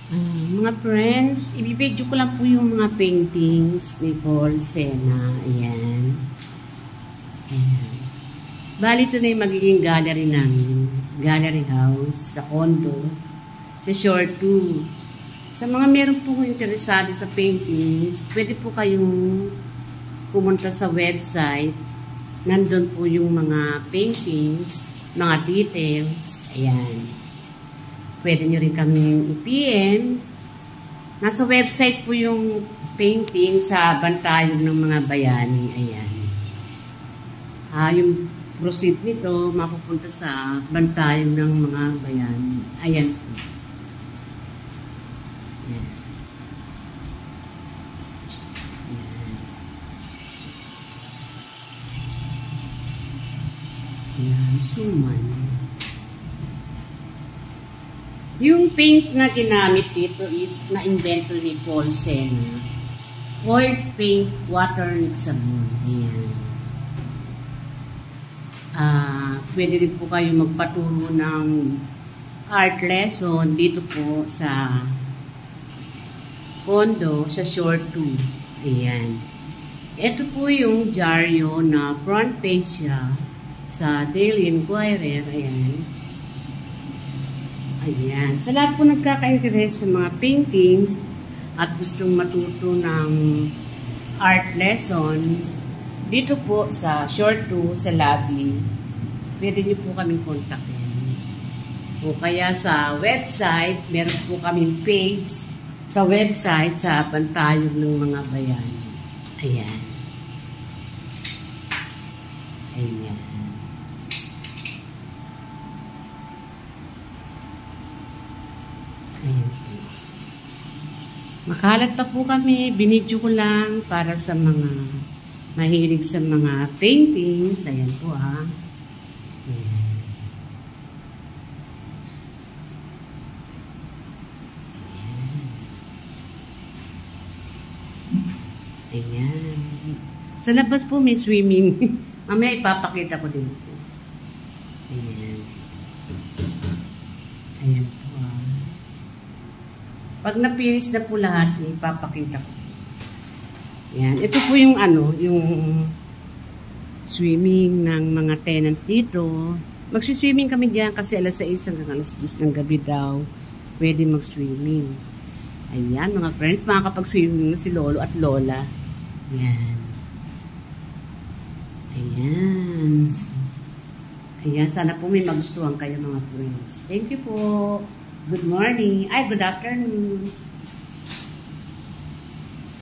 Mga friends, ibibidyo ko lang po yung mga paintings ni Paul Sena. Ayan. Ayan. Bali, ito na yung magiging gallery namin. Gallery house sa condo. Sa Shore 2. Sa mga meron po interesado sa paintings, pwede po kayong pumunta sa website. Nandun po yung mga paintings, mga details. Ayan. Pwede nyo rin kami i-PM. Nasa website po yung painting sa Bantayog ng mga bayani. Ayan. Yung proceed nito, mapupunta sa Bantayog ng mga bayani. Ayan po. Ayan. Ayan. Ayan. Suman. Yung paint na ginamit dito is na-invento ni Paul Sena. Oil paint, water mix sabon. Ayan. Pwede rin po kayo magpaturo ng art lesson dito po sa condo sa Shore 2. Ayan. Ito po yung dyaryo na front page siya sa Daily Inquirer. Ayan. Ayan. Sa lahat po nagkaka-interest sa mga paintings at gustong matuto ng art lessons, dito po sa Shore 2, sa lobby, pwede niyo po kaming kontakin. O kaya sa website, meron po kaming page sa website sa Bantayog ng mga bayani. Ayan. Ayan. Ayan po. Makalat pa po kami. Binidyo ko lang para sa mga mahilig sa mga paintings. Ayan po ha. Ayan. Ayan. Ayan. Sa labas po may swimming. Mamaya ipapakita ko din po. Ayan. Ayan po. Pag na-finish na po lahat, ipapakita ko. Yan. Ito po yung yung swimming ng mga tenant dito. Magsiswimming kami diyan kasi alas 6 hanggang alas 10 ng gabi daw. Pwede mag-swimming. Ayan, mga friends, makakapag-swimming na si Lolo at Lola. Ayan. Ayan. Ayan, sana po may magustuhan kayo mga friends. Thank you po. Good morning. Ay, good afternoon.